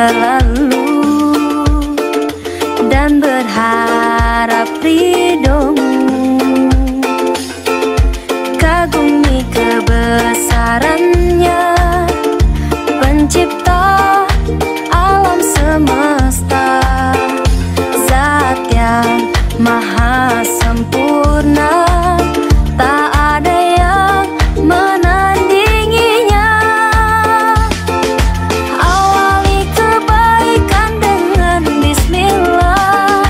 berlalu dan berharap ridhomu. Kagumi kebesarannya, pencipta alam semesta, zat yang maha sempurna, tak ada yang menandinginya. Awali kebaikan dengan bismillah,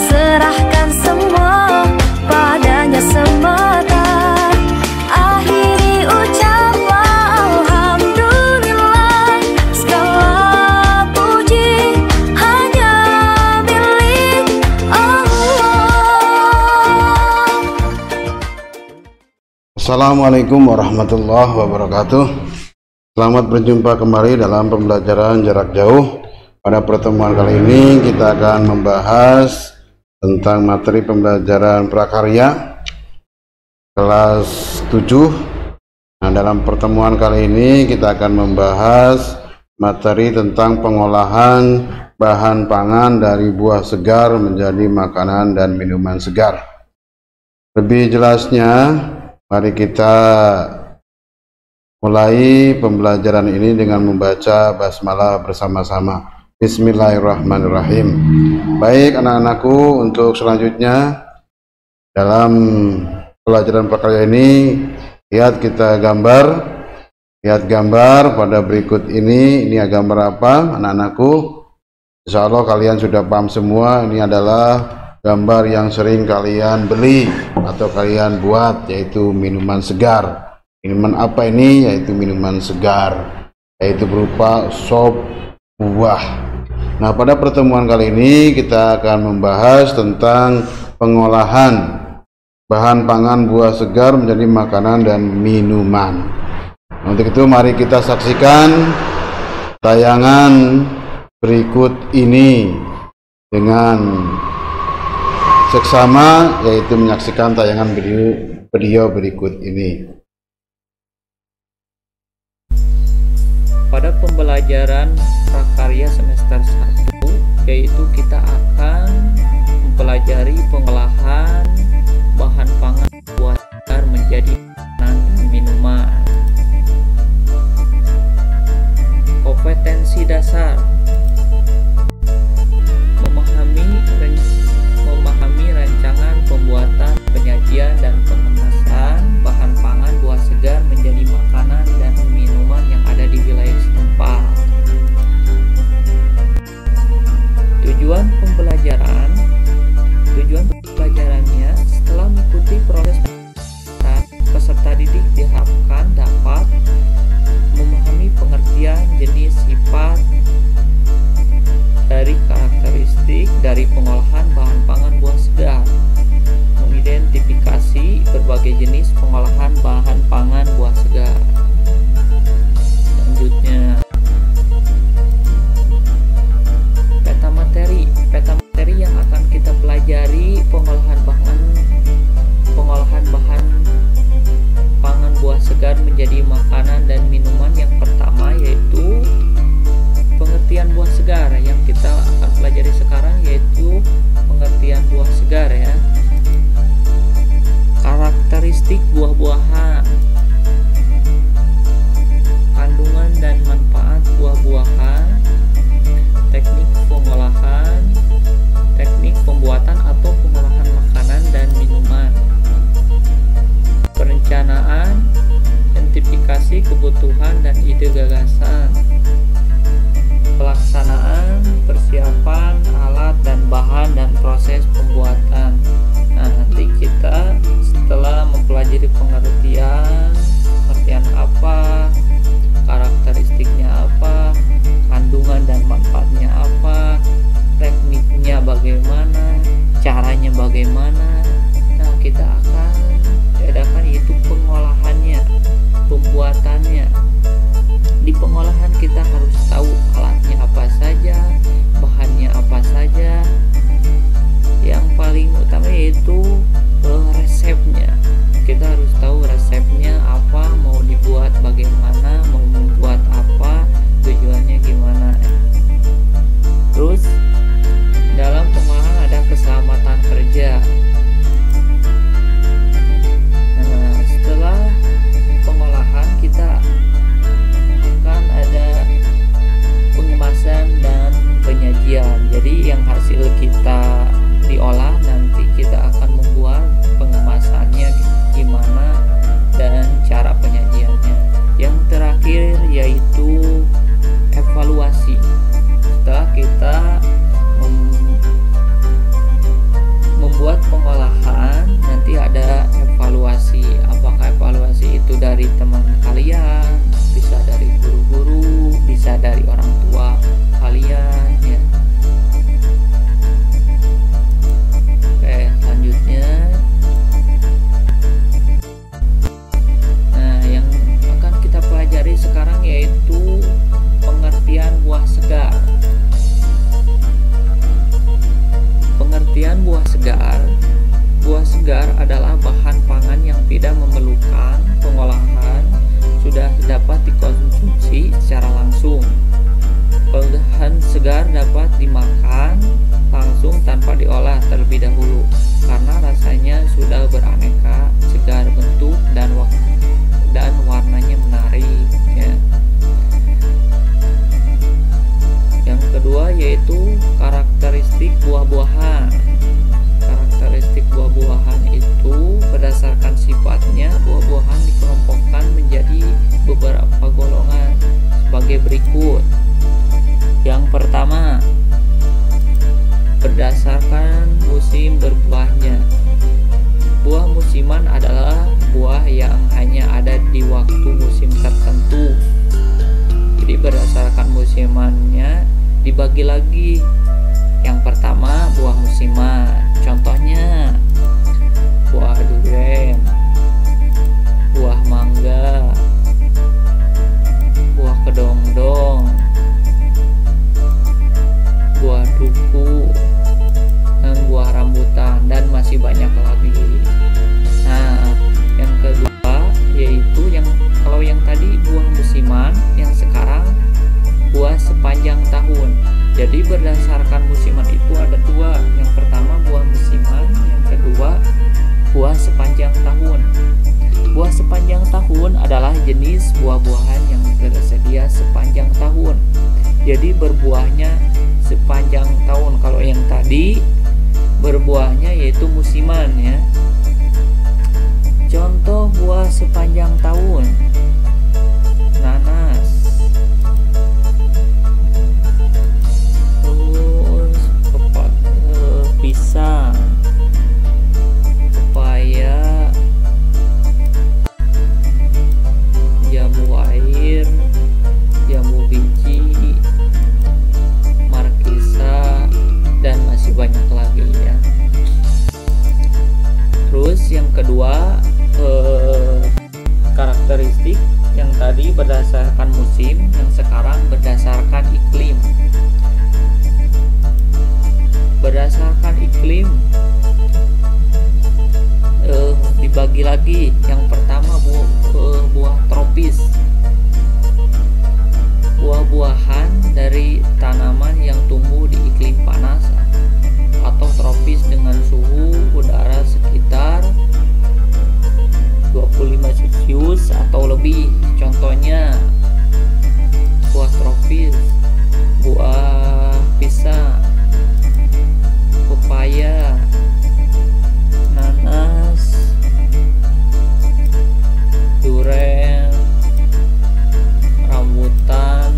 serahkan semua padanya semata. Akhiri ucaplah alhamdulillah, segala puji hanya milik Allah. Assalamualaikum warahmatullahi wabarakatuh. Selamat berjumpa kembali dalam pembelajaran jarak jauh. Pada pertemuan kali ini kita akan membahas tentang materi pembelajaran prakarya kelas 7. Nah, dalam pertemuan kali ini kita akan membahas materi tentang pengolahan bahan pangan dari buah segar menjadi makanan dan minuman segar. Lebih jelasnya, mari kita mulai pembelajaran ini dengan membaca basmalah bersama-sama. Bismillahirrahmanirrahim. Baik anak-anakku, untuk selanjutnya dalam pelajaran prakarya ini, lihat gambar pada berikut ini. Ini gambar apa anak-anakku? Insya Allah kalian sudah paham semua. Ini adalah gambar yang sering kalian beli atau kalian buat, yaitu minuman segar. Minuman apa ini? Yaitu minuman segar, yaitu berupa sop buah. Nah, pada pertemuan kali ini kita akan membahas tentang pengolahan bahan pangan buah segar menjadi makanan dan minuman. Nah, untuk itu mari kita saksikan tayangan berikut ini dengan seksama, yaitu menyaksikan tayangan video berikut ini. Pada pembelajaran prakarya semester 1, yaitu kita akan mempelajari pengolahan bahan pangan buah segar menjadi makanan dan minuman. Kompetensi dasar: memahami rancangan pembuatan, penyajian, dan pengemasan bahan pangan buah segar menjadi makanan dan minuman yang ada di wilayah setempat. Tujuan pembelajarannya, setelah mengikuti proses peserta didik diharapkan dapat memahami pengertian, jenis, sifat dari karakteristik dari pengolahan bahan pangan buah segar, mengidentifikasi berbagai jenis pengolahan bahan pangan buah segar. Selanjutnya, peta materi yang akan kita pelajari pengolahan bahan pangan buah segar menjadi makanan dan minuman. Yang pertama yaitu pengertian buah segar. Yang kita akan pelajari sekarang yaitu pengertian buah segar ya. Karakteristik buah-buahan, kandungan dan manfaat buah-buahan, teknik pengolahan, teknik pembuatan atau pengolahan makanan dan minuman, perencanaan, identifikasi kebutuhan dan ide gagasan, pelaksanaan, persiapan alat dan bahan dan proses pembuatan. Nah, nanti kita setelah mempelajari pengertian apa, karakteristiknya apa, kandungan dan manfaatnya apa, tekniknya bagaimana, caranya bagaimana, nah kita akan adakan yaitu pengolahannya, pembuatannya. Di pengolahan musiman adalah buah yang hanya ada di waktu musim tertentu. Jadi berdasarkan musimannya dibagi lagi. Yang pertama buah musiman, contohnya buah durian, buah mangga, buah kedongdong, buah duku, dan buah rambutan, dan masih banyak lagi. Nah, yang kedua yaitu kalau yang tadi buah musiman, yang sekarang buah sepanjang tahun. Jadi berdasarkan musiman itu ada dua. Yang pertama buah musiman, yang kedua buah sepanjang tahun. Buah sepanjang tahun adalah jenis buah-buahan yang tersedia sepanjang tahun. Jadi berbuahnya sepanjang tahun. Kalau yang tadi berbuahnya yaitu musiman ya. Contoh buah sepanjang tahun: nanas, pisang, pepaya, jambu air, jambu biji, markisa, dan masih banyak lagi ya. Terus yang kedua, karakteristik yang tadi berdasarkan musim, yang sekarang berdasarkan iklim. Berdasarkan iklim dibagi lagi. Yang pertama buah tropis, buah-buahan dari tanaman yang tumbuh di iklim panas atau tropis dengan suhu udara sekitar 25 Celcius atau lebih. Contohnya buah tropis, buah pisang, pepaya, nanas, durian, rambutan,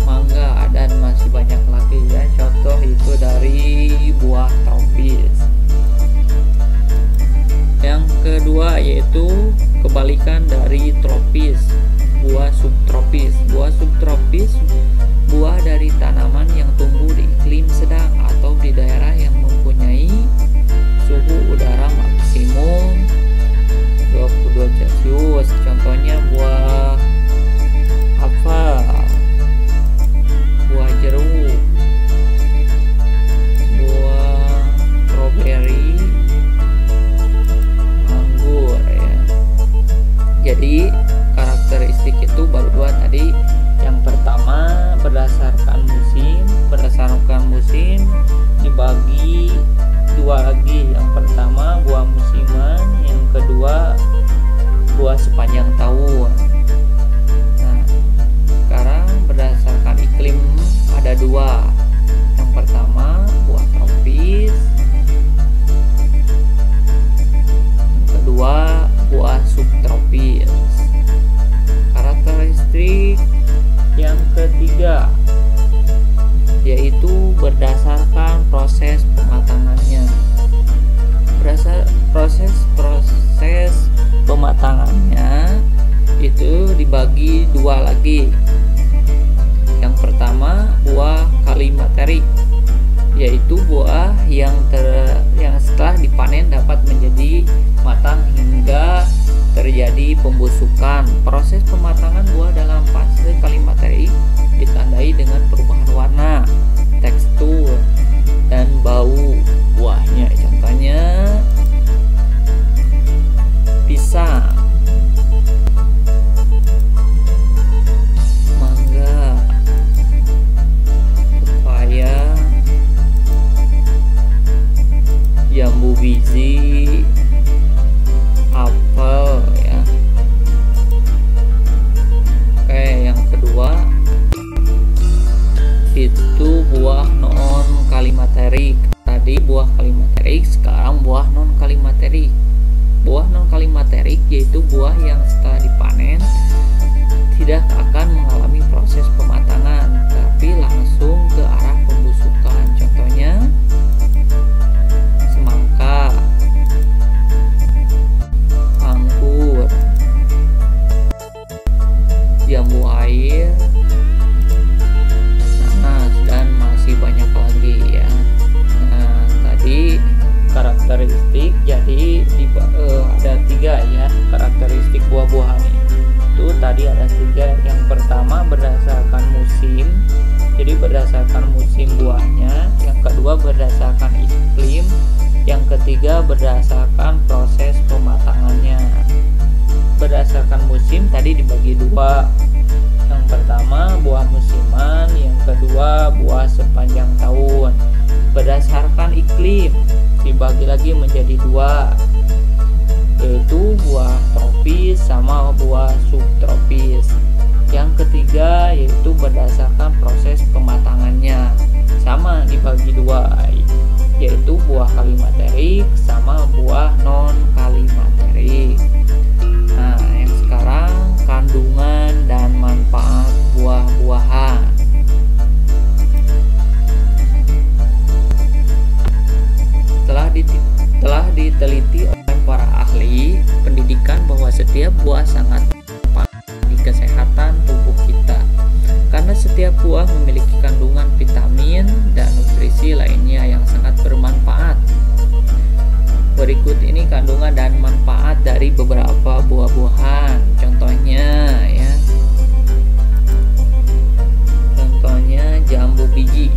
mangga, dan masih banyak lagi ya. Contoh itu dari buah tropis. Yang kedua yaitu kebalikan dari tropis, buah subtropis. Buah subtropis buah dari tanaman yang tumbuh di iklim sedang atau di daerah yang mempunyai suhu udara maksimum 22 Celcius. Contohnya buah apel, buah jeruk, buah strawberry, anggur ya. Jadi karakteristik itu baru dua tadi. Yang pertama berdasarkan musim dibagi dua lagi. Yang pertama buah musiman, yang kedua buah sepanjang tahun. Nah, sekarang berdasarkan iklim ada dua. Yang pertama buah tropis, yang kedua buah subtropis. Karakteristik yang ketiga yaitu berdasarkan proses pematangannya. Proses pematangannya itu dibagi dua lagi. Yang pertama buah kalimaterik, yaitu buah yang setelah dipanen dapat menjadi matang hingga terjadi pembusukan. Proses pematangan buah dalam fase kalimaterik ditandai dengan perubahan warna, tekstur, dan bau buahnya. Contohnya pisang, mangga, pepaya, jambu biji, apel ya. Oke, yang kedua itu buah non kalimaterik. Tadi buah kalimaterik, sekarang buah non kalimaterik. Buah non kalimaterik yaitu buah yang setelah dipanen tidak akan mengalami proses pematangan, tapi langsung ke arah pembusukan. Contohnya semangka, berdasarkan musim buahnya, yang kedua berdasarkan iklim, yang ketiga berdasarkan proses pematangannya. Berdasarkan musim tadi dibagi dua. Yang pertama buah musiman, yang kedua buah sepanjang tahun. Berdasarkan iklim dibagi lagi menjadi dua, yaitu buah tropis sama buah subtropis. Yang ketiga yaitu berdasarkan proses pematangannya, sama dibagi dua, yaitu buah kalimaterik sama buah non kalimaterik. Nah, yang sekarang kandungan dan manfaat buah-buahan. Telah diteliti oleh para ahli pendidikan bahwa setiap buah sangat bermanfaat bagi kesehatan tubuh kita, karena setiap buah memiliki kandungan vitamin dan nutrisi lainnya yang sangat bermanfaat. Berikut ini kandungan dan manfaat dari beberapa buah-buahan. Contohnya ya. Contohnya jambu biji.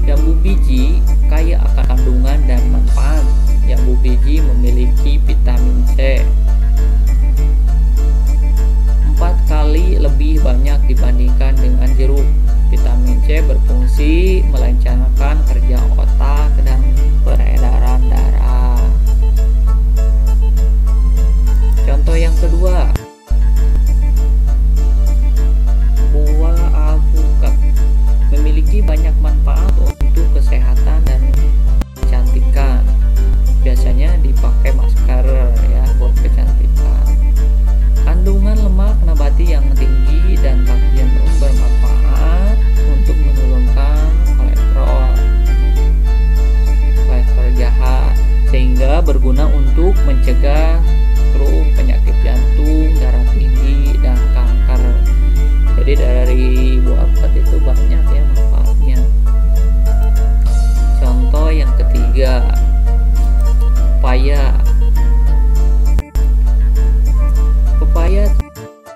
Jambu biji kaya akan kandungan dan manfaat. Jambu biji memiliki vitamin C 4 kali lebih banyak dibandingkan dengan jeruk. Vitamin C berfungsi melancarkan kerja otak dan peredaran darah. Contoh yang kedua, buah alpukat memiliki banyak manfaat untuk kesehatan dan kecantikan. Biasanya dipakai masker ya buat kecantikan. Kandungan lemak nabati yang tinggi dan tak cenderung bermanfaat untuk menurunkan kolesterol jahat, sehingga berguna untuk mencegah stroke, penyakit jantung, darah tinggi, dan kanker. Jadi dari buah alpukat itu banyak ya manfaatnya. Contoh yang ketiga, pepaya. Pepaya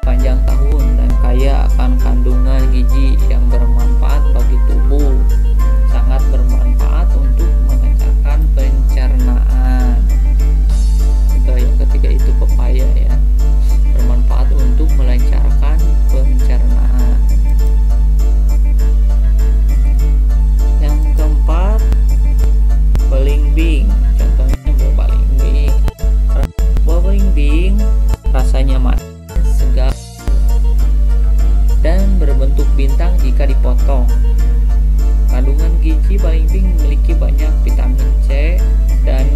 panjang tahun dan kaya akan kandungan gizi yang bermanfaat bagi tubuh, sangat bermanfaat untuk melancarkan pencernaan. Contoh yang ketiga itu pepaya ya, bermanfaat untuk melancarkan pencernaan. Yang keempat, belimbing. Contohnya buah belimbing. Buah belimbing rasanya manis, segar, dan berbentuk bintang jika dipotong. Kandungan gizi belimbing memiliki banyak vitamin C dan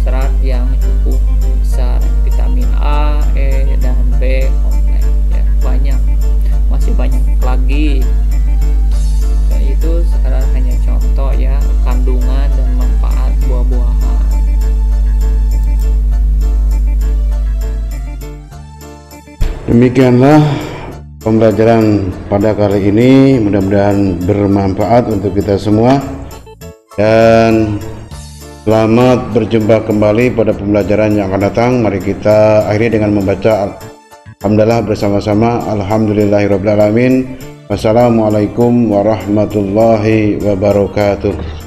serat yang cukup besar, vitamin A, E, dan B kompleks ya, banyak, masih banyak lagi. Dan itu sekarang hanya contoh ya kandungan dan manfaat buah-buahan. Demikianlah pembelajaran pada kali ini, mudah-mudahan bermanfaat untuk kita semua, dan selamat berjumpa kembali pada pembelajaran yang akan datang. Mari kita akhiri dengan membaca alhamdulillah bersama-sama. Alhamdulillahirabbil alamin. Wassalamualaikum warahmatullahi wabarakatuh.